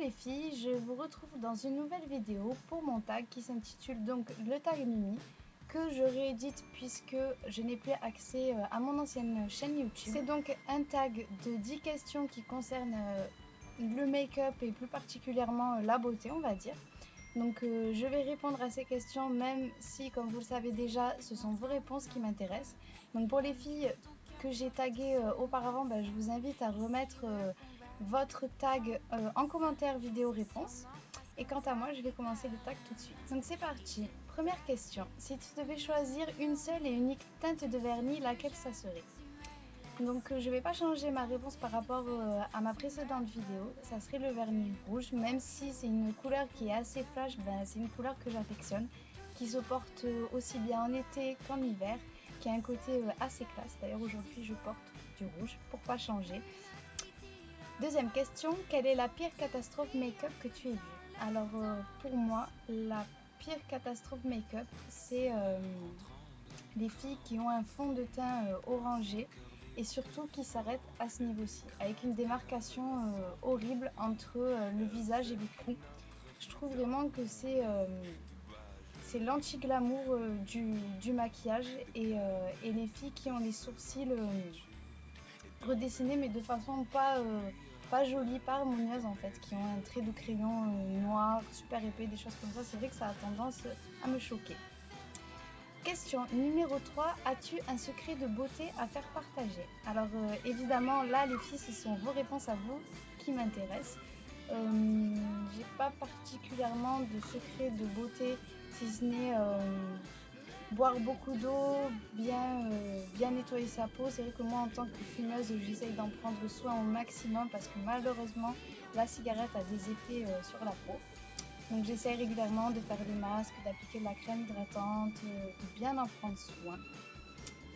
les filles, je vous retrouve dans une nouvelle vidéo pour mon tag qui s'intitule donc le tag Mimi, que je réédite puisque je n'ai plus accès à mon ancienne chaîne YouTube. C'est donc un tag de 10 questions qui concernent le make-up et plus particulièrement la beauté, on va dire. Donc je vais répondre à ces questions même si, comme vous le savez déjà, ce sont vos réponses qui m'intéressent. Donc pour les filles que j'ai taguées auparavant, je vous invite à remettre votre tag en commentaire vidéo réponse. Et quant à moi, je vais commencer le tag tout de suite. Donc c'est parti. Première question. Si tu devais choisir une seule et unique teinte de vernis, laquelle ça serait? Donc je vais pas changer ma réponse par rapport à ma précédente vidéo, ça serait le vernis rouge, même si c'est une couleur qui est assez flash, c'est une couleur que j'affectionne, qui se porte aussi bien en été qu'en hiver, qui a un côté assez classe. D'ailleurs aujourd'hui je porte du rouge pour pas changer. Deuxième question, quelle est la pire catastrophe make-up que tu aies vue? Alors pour moi, la pire catastrophe make-up, c'est les filles qui ont un fond de teint orangé et surtout qui s'arrêtent à ce niveau-ci, avec une démarcation horrible entre le visage et le cou. Je trouve vraiment que c'est l'anti-glamour du maquillage et les filles qui ont les sourcils redessinés mais de façon pas jolie, pas harmonieuse en fait, qui ont un trait de crayon noir, super épais, des choses comme ça, c'est vrai que ça a tendance à me choquer. Question numéro 3, as-tu un secret de beauté à faire partager? Alors évidemment là les filles, ce sont vos réponses à vous qui m'intéressent. J'ai pas particulièrement de secret de beauté si ce n'est boire beaucoup d'eau, bien nettoyer sa peau. C'est vrai que moi en tant que fumeuse j'essaye d'en prendre soin au maximum parce que malheureusement la cigarette a des effets sur la peau. Donc j'essaie régulièrement de faire des masques, d'appliquer de la crème hydratante, de bien en prendre soin.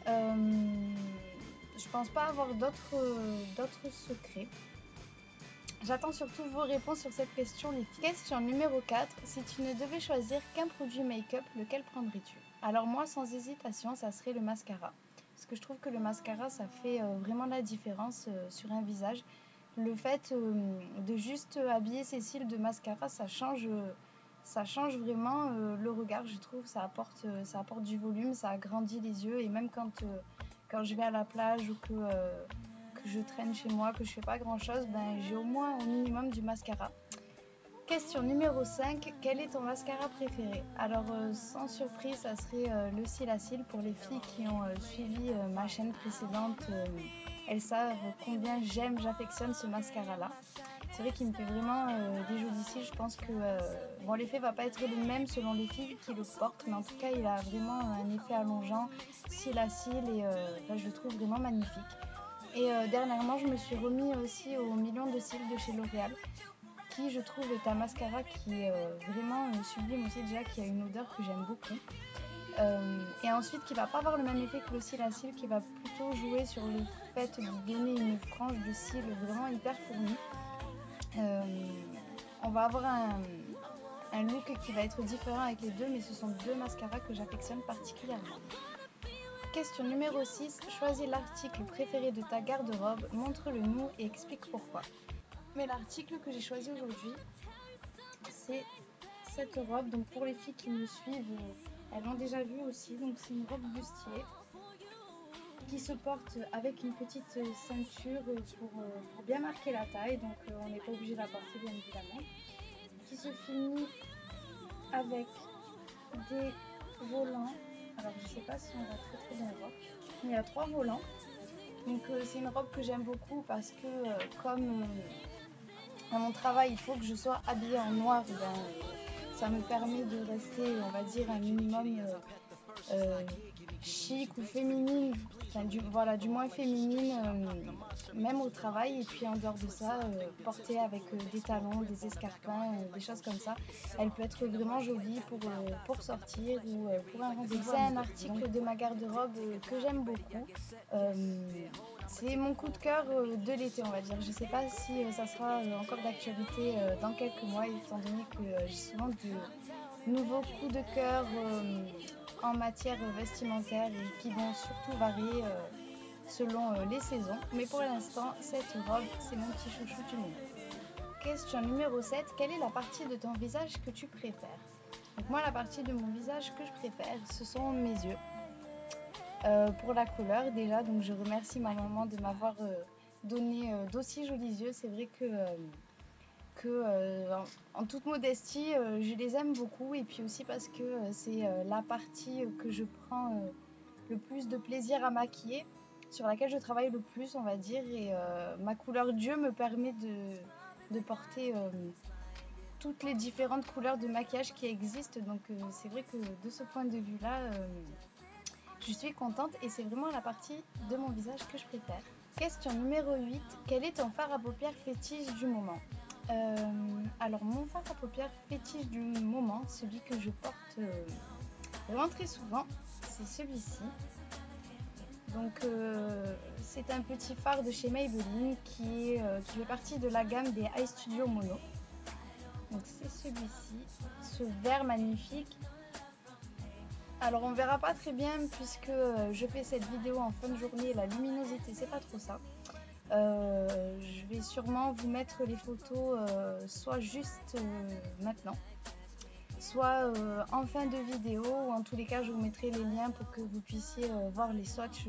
Je pense pas avoir d'autres secrets. J'attends surtout vos réponses sur cette question les filles. Question numéro 4, si tu ne devais choisir qu'un produit make-up, lequel prendrais-tu? Alors moi sans hésitation ça serait le mascara. Parce que je trouve que le mascara ça fait vraiment la différence sur un visage. Le fait de juste habiller ses cils de mascara, ça change vraiment le regard, je trouve. Ça apporte du volume, ça agrandit les yeux. Et même quand je vais à la plage ou que je traîne chez moi, que je fais pas grand chose, j'ai au moins au minimum du mascara. Question numéro 5, quel est ton mascara préféré? Alors sans surprise, ça serait le cil à cils. Pour les filles qui ont suivi ma chaîne précédente, elles savent combien j'affectionne ce mascara là. C'est vrai qu'il me fait vraiment des jolis cils. Je pense que l'effet va pas être le même selon les filles qui le portent, mais en tout cas il a vraiment un effet allongeant, cil à cils, et je le trouve vraiment magnifique. Et dernièrement je me suis remis aussi au million de cils de chez L'Oréal, qui je trouve est un mascara qui est vraiment sublime aussi, déjà qui a une odeur que j'aime beaucoup. Et ensuite qui va pas avoir le même effet que le cil à cils, qui va plutôt jouer sur le fait de donner une frange de cils vraiment hyper fournie. On va avoir un look qui va être différent avec les deux, mais ce sont deux mascaras que j'affectionne particulièrement. Question numéro 6, choisis l'article préféré de ta garde-robe, montre-le nous et explique pourquoi. Mais l'article que j'ai choisi aujourd'hui, c'est cette robe. Donc pour les filles qui me suivent, elles l'ont déjà vue aussi. Donc c'est une robe bustier qui se porte avec une petite ceinture pour bien marquer la taille. Donc on n'est pas obligé de la porter bien évidemment. Qui se finit avec des volants. Alors je sais pas si on va très bien voir. Mais il y a 3 volants. Donc c'est une robe que j'aime beaucoup parce que comme à mon travail il faut que je sois habillée en noir, ça me permet de rester, on va dire, un minimum chic ou féminine, enfin du moins féminine, même au travail. Et puis en dehors de ça, porter avec des talons, des escarpins, des choses comme ça, elle peut être vraiment jolie pour sortir ou pour un rendez-vous. C'est un article de ma garde-robe que j'aime beaucoup. C'est mon coup de cœur de l'été, on va dire. Je sais pas si ça sera encore d'actualité dans quelques mois, étant donné que j'ai souvent de nouveaux coups de cœur en matière vestimentaire et qui vont surtout varier selon les saisons. Mais pour l'instant, cette robe, c'est mon petit chouchou du moment. Question numéro 7. Quelle est la partie de ton visage que tu préfères? Donc moi, la partie de mon visage que je préfère, ce sont mes yeux. Pour la couleur déjà, donc je remercie ma maman de m'avoir donné d'aussi jolis yeux. C'est vrai que en toute modestie, je les aime beaucoup, et puis aussi parce que c'est la partie que je prends le plus de plaisir à maquiller, sur laquelle je travaille le plus, on va dire, et ma couleur d'yeux me permet de porter toutes les différentes couleurs de maquillage qui existent. Donc c'est vrai que de ce point de vue-là, je suis contente, et c'est vraiment la partie de mon visage que je préfère. Question numéro 8. Quel est ton fard à paupières fétiche du moment? Alors mon fard à paupières fétiche du moment, celui que je porte vraiment très souvent, c'est celui-ci. Donc c'est un petit fard de chez Maybelline qui fait partie de la gamme des Eye Studio Mono. Donc c'est celui-ci, ce vert magnifique. Alors on verra pas très bien puisque je fais cette vidéo en fin de journée et la luminosité c'est pas trop ça. Je vais sûrement vous mettre les photos soit juste maintenant, soit en fin de vidéo, ou en tous les cas je vous mettrai les liens pour que vous puissiez voir les swatchs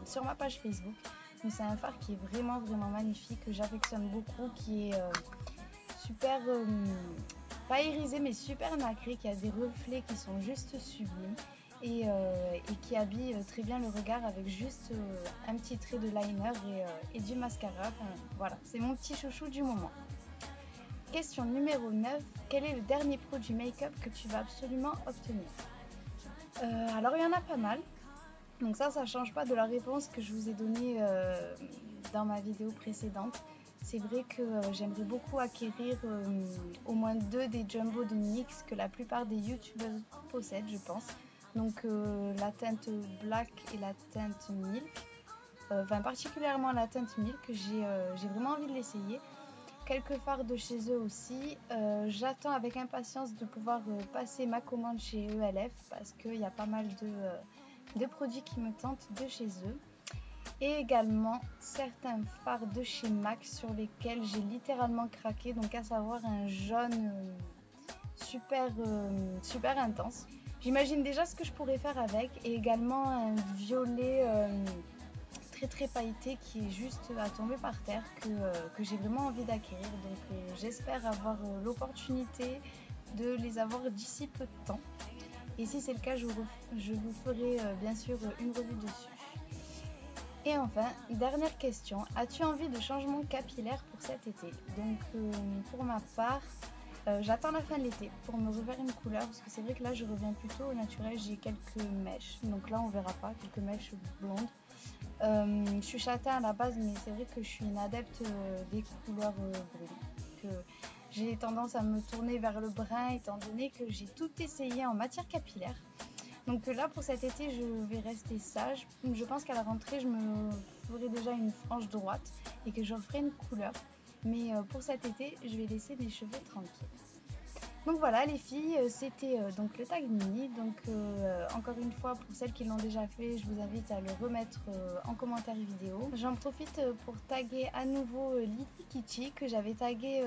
sur ma page Facebook. Donc c'est un fard qui est vraiment magnifique, que j'affectionne beaucoup, qui est super, pas irisé mais super nacré, qui a des reflets qui sont juste sublimes, et qui habille très bien le regard avec juste un petit trait de liner et du mascara. Enfin, voilà, c'est mon petit chouchou du moment. Question numéro 9. Quel est le dernier produit make-up que tu vas absolument obtenir? Alors il y en a pas mal, donc ça change pas de la réponse que je vous ai donnée dans ma vidéo précédente. C'est vrai que j'aimerais beaucoup acquérir au moins 2 des jumbo de NYX que la plupart des youtubeuses possèdent, je pense. Donc la teinte black et la teinte milk, enfin particulièrement la teinte milk, j'ai vraiment envie de l'essayer. Quelques fards de chez eux aussi. J'attends avec impatience de pouvoir passer ma commande chez ELF, parce qu'il y a pas mal de produits qui me tentent de chez eux. Et également certains fards de chez MAC sur lesquels j'ai littéralement craqué, donc à savoir un jaune super intense. J'imagine déjà ce que je pourrais faire avec, et également un violet très pailleté qui est juste à tomber par terre, que j'ai vraiment envie d'acquérir. Donc j'espère avoir l'opportunité de les avoir d'ici peu de temps, et si c'est le cas, je vous ferai bien sûr une revue dessus. Et enfin, dernière question, as-tu envie de changement capillaire pour cet été? Donc pour ma part, j'attends la fin de l'été pour me refaire une couleur, parce que c'est vrai que là je reviens plutôt au naturel. J'ai quelques mèches, donc là on verra pas, quelques mèches blondes. Je suis châtain à la base, mais c'est vrai que je suis une adepte des couleurs brunes. J'ai tendance à me tourner vers le brun, étant donné que j'ai tout essayé en matière capillaire. Donc là pour cet été je vais rester sage. Je pense qu'à la rentrée je me ferai déjà une frange droite et que je referai une couleur. Mais pour cet été je vais laisser mes cheveux tranquilles. Donc voilà les filles, c'était donc le tag mini. Donc encore une fois, pour celles qui l'ont déjà fait, je vous invite à le remettre en commentaire vidéo. J'en profite pour taguer à nouveau Lily Kitty, que j'avais tagué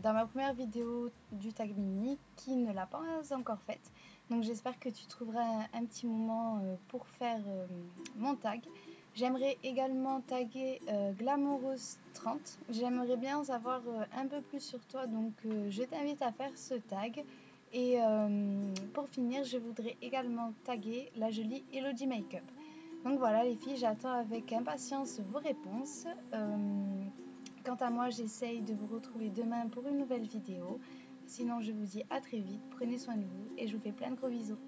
dans ma première vidéo du tag mini, qui ne l'a pas encore faite. Donc j'espère que tu trouveras un petit moment pour faire mon tag. J'aimerais également taguer Glamoureuse30. J'aimerais bien en savoir un peu plus sur toi, donc je t'invite à faire ce tag. Et pour finir, je voudrais également taguer la jolie Elodie Makeup. Donc voilà les filles, j'attends avec impatience vos réponses. Quant à moi, j'essaye de vous retrouver demain pour une nouvelle vidéo. Sinon, je vous dis à très vite, prenez soin de vous et je vous fais plein de gros bisous.